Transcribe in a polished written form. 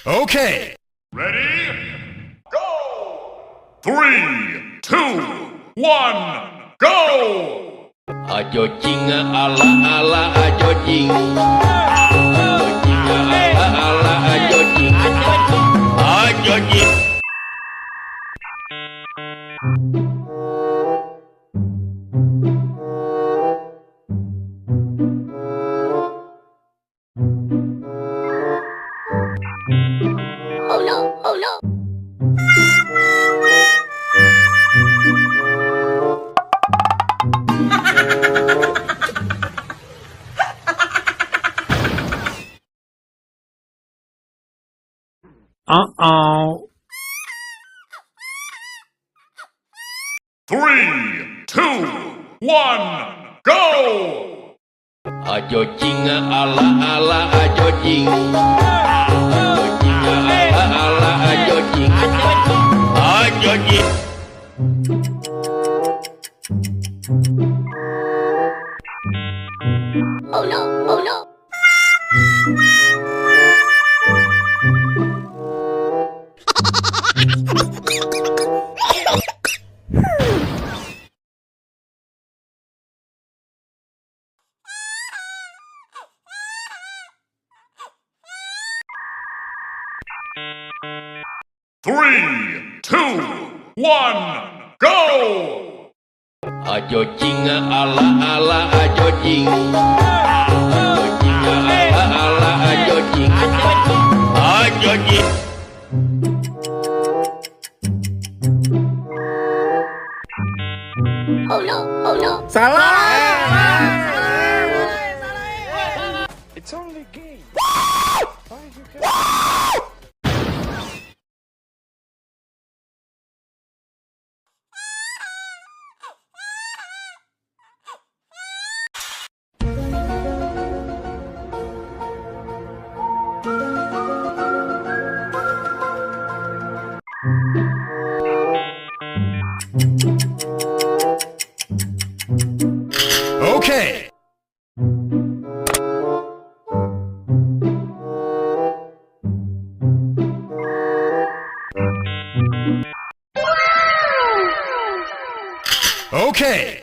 Okay. Ready? Go! 3, 2, 1, go! Ajo jing ala ala ajo jing. Ajo jing ala ala ajo jing. Ajo jing. Oh no, oh no. Uh-oh. 3, 2, 1, go! Ajo jing ala ala ajo jing. Ajo jing ala ala ajo jing. Ajo jing. Oh no, oh no. Three, 2, 1, go! Ajo jing ala ala ajo jing. Ajo jing ala ala ajo jing. Ajo jing. Oh no, oh no. It's only game. Why you can... Okay. Okay.